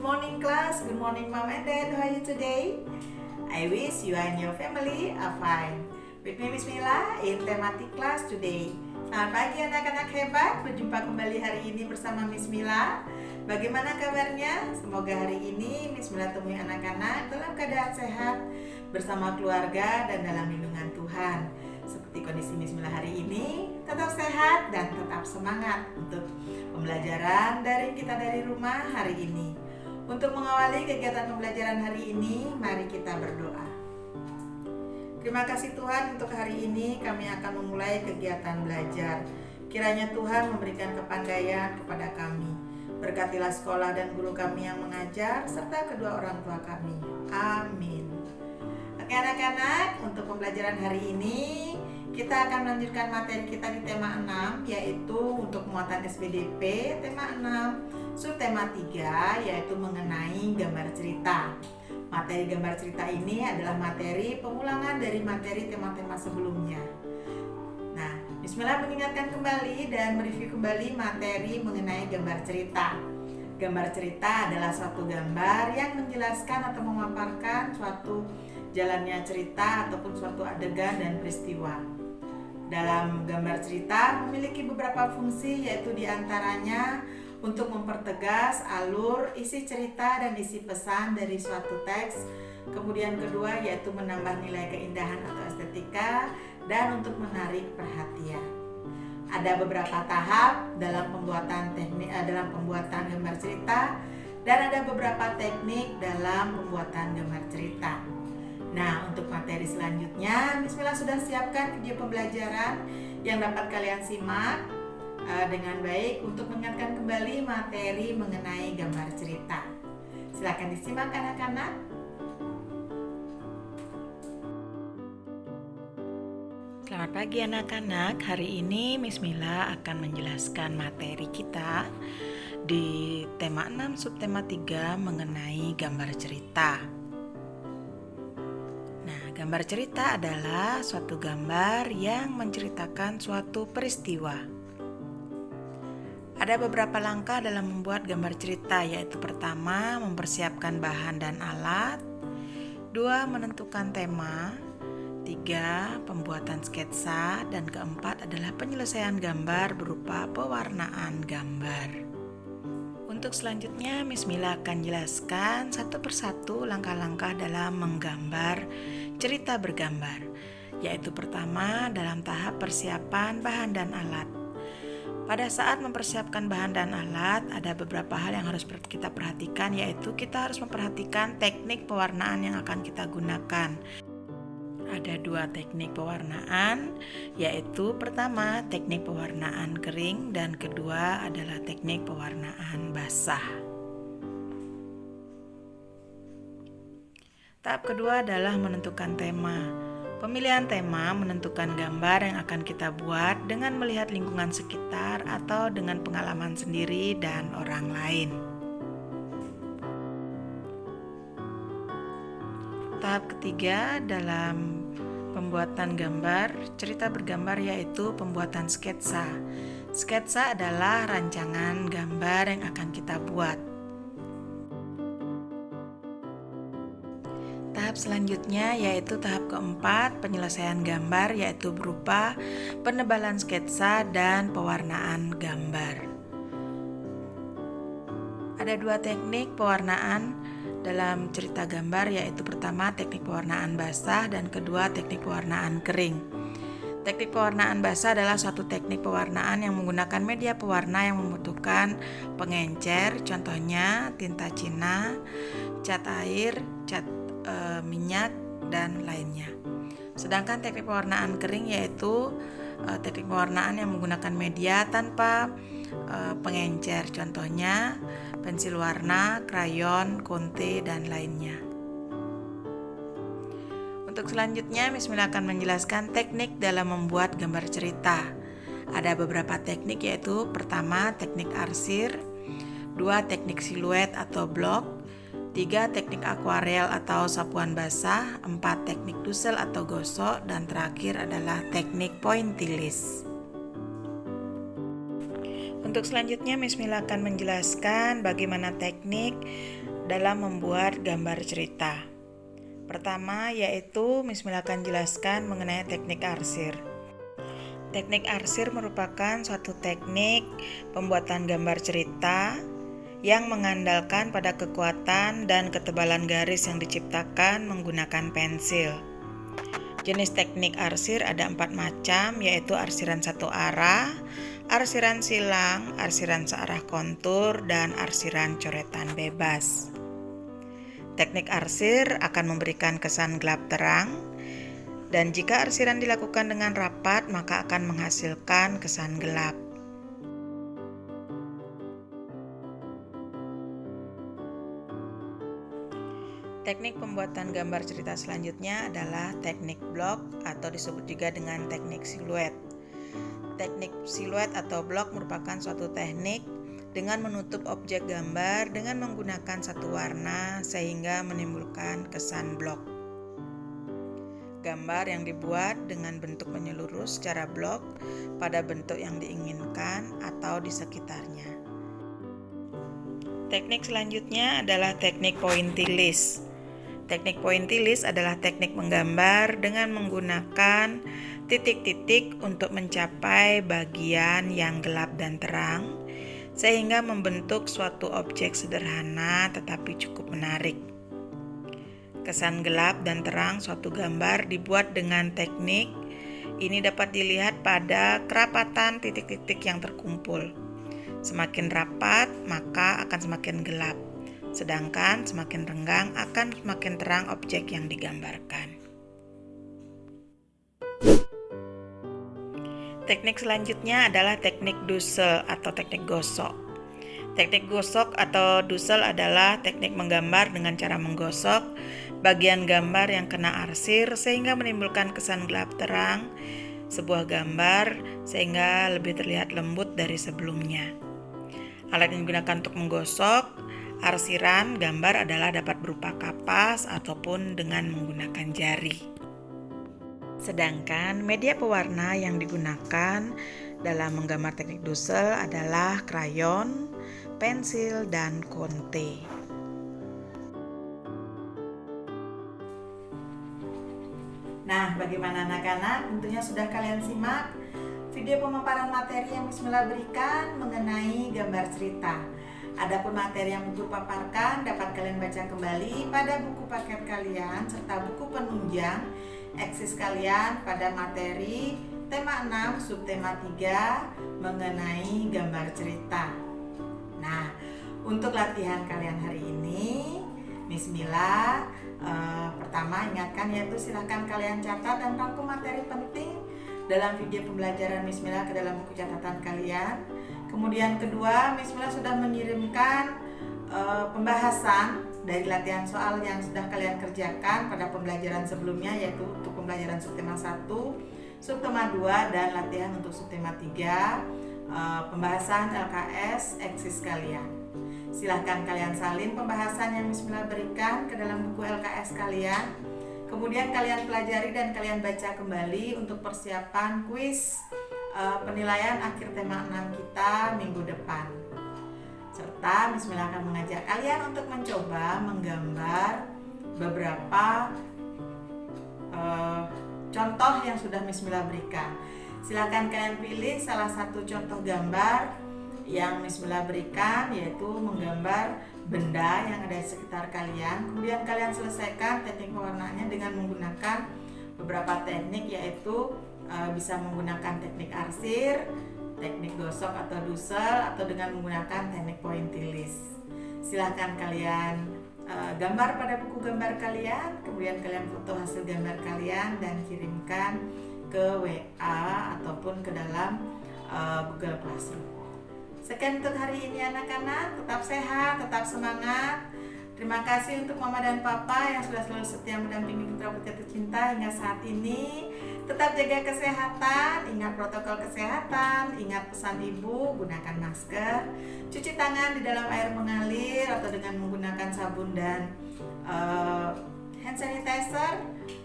Good morning class, good morning mom and dad, how are you today? I wish you and your family are fine. With me Miss Mila in thematic class today. Selamat pagi anak-anak hebat, berjumpa kembali hari ini bersama Miss Mila. Bagaimana kabarnya? Semoga hari ini Miss Mila temui anak-anak dalam keadaan sehat, bersama keluarga dan dalam lindungan Tuhan. Seperti kondisi Miss Mila hari ini, tetap sehat dan tetap semangat untuk pembelajaran daring kita dari rumah hari ini. Untuk mengawali kegiatan pembelajaran hari ini, mari kita berdoa. Terima kasih Tuhan, untuk hari ini kami akan memulai kegiatan belajar. Kiranya Tuhan memberikan kepandaian kepada kami. Berkatilah sekolah dan guru kami yang mengajar, serta kedua orang tua kami. Amin. Oke anak-anak, untuk pembelajaran hari ini kita akan melanjutkan materi kita di tema 6, yaitu untuk muatan SPDP, tema 6, subtema 3, yaitu mengenai gambar cerita. Materi gambar cerita ini adalah materi pengulangan dari materi tema-tema sebelumnya. Nah, Bismillah mengingatkan kembali dan mereview kembali materi mengenai gambar cerita. Gambar cerita adalah suatu gambar yang menjelaskan atau memaparkan suatu jalannya cerita ataupun suatu adegan dan peristiwa. Dalam gambar cerita memiliki beberapa fungsi, yaitu diantaranya untuk mempertegas alur, isi cerita dan isi pesan dari suatu teks. Kemudian kedua yaitu menambah nilai keindahan atau estetika dan untuk menarik perhatian. Ada beberapa tahap dalam pembuatan gambar cerita dan ada beberapa teknik dalam pembuatan gambar cerita. Nah, untuk materi selanjutnya, Bismillah sudah siapkan video pembelajaran yang dapat kalian simak dengan baik untuk mengingatkan kembali materi mengenai gambar cerita. Silakan disimak anak-anak. Selamat pagi anak-anak. Hari ini Miss Mila akan menjelaskan materi kita di tema 6 subtema 3 mengenai gambar cerita. Gambar cerita adalah suatu gambar yang menceritakan suatu peristiwa. Ada beberapa langkah dalam membuat gambar cerita, yaitu pertama, mempersiapkan bahan dan alat, 2, menentukan tema, 3, pembuatan sketsa, dan keempat adalah penyelesaian gambar berupa pewarnaan gambar. Untuk selanjutnya, Miss Mila akan jelaskan satu persatu langkah-langkah dalam menggambar cerita bergambar, yaitu pertama dalam tahap persiapan bahan dan alat. Pada saat mempersiapkan bahan dan alat, ada beberapa hal yang harus kita perhatikan, yaitu kita harus memperhatikan teknik pewarnaan yang akan kita gunakan. Ada 2 teknik pewarnaan, yaitu pertama teknik pewarnaan kering dan kedua adalah teknik pewarnaan basah. Tahap kedua adalah menentukan tema. Pemilihan tema menentukan gambar yang akan kita buat dengan melihat lingkungan sekitar atau dengan pengalaman sendiri dan orang lain. Tahap ketiga dalam pembuatan gambar cerita bergambar yaitu pembuatan sketsa. Sketsa adalah rancangan gambar yang akan kita buat. Tahap selanjutnya yaitu tahap keempat, penyelesaian gambar, yaitu berupa penebalan sketsa dan pewarnaan gambar. Ada 2 teknik pewarnaan dalam cerita gambar, yaitu pertama teknik pewarnaan basah dan kedua teknik pewarnaan kering. Teknik pewarnaan basah adalah suatu teknik pewarnaan yang menggunakan media pewarna yang membutuhkan pengencer, contohnya tinta Cina, cat air, cat minyak, dan lainnya. Sedangkan teknik pewarnaan kering yaitu teknik pewarnaan yang menggunakan media tanpa pengencer, contohnya pensil warna, krayon, konte, dan lainnya. Untuk selanjutnya, Miss Mila akan menjelaskan teknik dalam membuat gambar cerita. Ada beberapa teknik, yaitu pertama teknik arsir, 2 teknik siluet atau blok, 3 teknik akuarel atau sapuan basah, 4 teknik dusel atau gosok, dan terakhir adalah teknik pointillis. Untuk selanjutnya Miss Mila akan menjelaskan bagaimana teknik dalam membuat gambar cerita. Pertama yaitu Miss Mila akan jelaskan mengenai teknik arsir. Teknik arsir merupakan suatu teknik pembuatan gambar cerita yang mengandalkan pada kekuatan dan ketebalan garis yang diciptakan menggunakan pensil. Jenis teknik arsir ada 4 macam, yaitu arsiran satu arah, arsiran silang, arsiran searah kontur, dan arsiran coretan bebas. Teknik arsir akan memberikan kesan gelap terang, dan jika arsiran dilakukan dengan rapat maka akan menghasilkan kesan gelap. Teknik pembuatan gambar cerita selanjutnya adalah teknik blok atau disebut juga dengan teknik siluet. Teknik siluet atau blok merupakan suatu teknik dengan menutup objek gambar dengan menggunakan satu warna sehingga menimbulkan kesan blok. Gambar yang dibuat dengan bentuk menyeluruh secara blok pada bentuk yang diinginkan atau di sekitarnya. Teknik selanjutnya adalah teknik pointillis. Teknik pointillis adalah teknik menggambar dengan menggunakan titik-titik untuk mencapai bagian yang gelap dan terang, sehingga membentuk suatu objek sederhana tetapi cukup menarik. Kesan gelap dan terang suatu gambar dibuat dengan teknik ini dapat dilihat pada kerapatan titik-titik yang terkumpul. Semakin rapat maka akan semakin gelap, sedangkan semakin renggang akan semakin terang objek yang digambarkan. Teknik selanjutnya adalah teknik dusel atau teknik gosok. Teknik gosok atau dusel adalah teknik menggambar dengan cara menggosok bagian gambar yang kena arsir sehingga menimbulkan kesan gelap terang sebuah gambar sehingga lebih terlihat lembut dari sebelumnya. Alat yang digunakan untuk menggosok arsiran gambar adalah dapat berupa kapas ataupun dengan menggunakan jari. Sedangkan media pewarna yang digunakan dalam menggambar teknik dusel adalah krayon, pensil, dan konte. Nah, bagaimana anak-anak? Tentunya sudah kalian simak video pemaparan materi yang Miss Mila berikan mengenai gambar cerita. Adapun materi yang Ibu paparkan dapat kalian baca kembali pada buku paket kalian serta buku penunjang eksis kalian pada materi tema 6 subtema 3 mengenai gambar cerita. Nah, untuk latihan kalian hari ini Miss Mila pertama ingatkan yaitu silahkan kalian catat dan rangkum materi penting dalam video pembelajaran Miss Mila ke dalam buku catatan kalian. Kemudian kedua, Miss Mila sudah mengirimkan pembahasan dari latihan soal yang sudah kalian kerjakan pada pembelajaran sebelumnya, yaitu untuk pembelajaran subtema 1, subtema 2, dan latihan untuk subtema 3, pembahasan LKS eksis kalian. Silahkan kalian salin pembahasan yang Miss Mila berikan ke dalam buku LKS kalian. Kemudian kalian pelajari dan kalian baca kembali untuk persiapan kuis penilaian akhir tema 6 kita minggu depan. Serta Miss Mila akan mengajak kalian untuk mencoba menggambar beberapa contoh yang sudah Miss Mila berikan. Silakan kalian pilih salah satu contoh gambar yang Miss Mila berikan, yaitu menggambar benda yang ada di sekitar kalian. Kemudian kalian selesaikan teknik pewarnaannya dengan menggunakan beberapa teknik, yaitu bisa menggunakan teknik arsir, teknik gosok atau dusel, atau dengan menggunakan teknik pointillis. Silahkan kalian gambar pada buku gambar kalian, kemudian kalian foto hasil gambar kalian dan kirimkan ke WA ataupun ke dalam Google Classroom. Sekian untuk hari ini anak-anak, tetap sehat, tetap semangat. Terima kasih untuk Mama dan Papa yang sudah selalu setia mendampingi putra-putri tercinta hingga saat ini. Tetap jaga kesehatan, ingat protokol kesehatan, ingat pesan ibu, gunakan masker, cuci tangan di dalam air mengalir atau dengan menggunakan sabun dan hand sanitizer,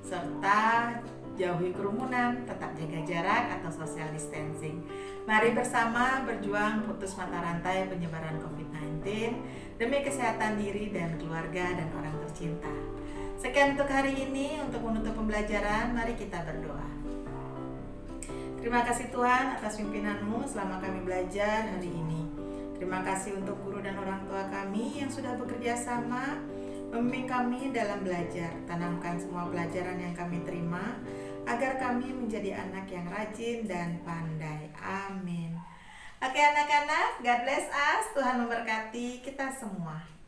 serta jauhi kerumunan, tetap jaga jarak atau social distancing. Mari bersama berjuang putus mata rantai penyebaran COVID-19 demi kesehatan diri dan keluarga dan orang tercinta. Sekian untuk hari ini. Untuk menutup pembelajaran, mari kita berdoa. Terima kasih Tuhan atas pimpinan-Mu selama kami belajar hari ini. Terima kasih untuk guru dan orang tua kami yang sudah bekerja sama membimbing kami dalam belajar. Tanamkan semua pelajaran yang kami terima agar kami menjadi anak yang rajin dan pandai. Amin. Oke anak-anak, God bless us. Tuhan memberkati kita semua.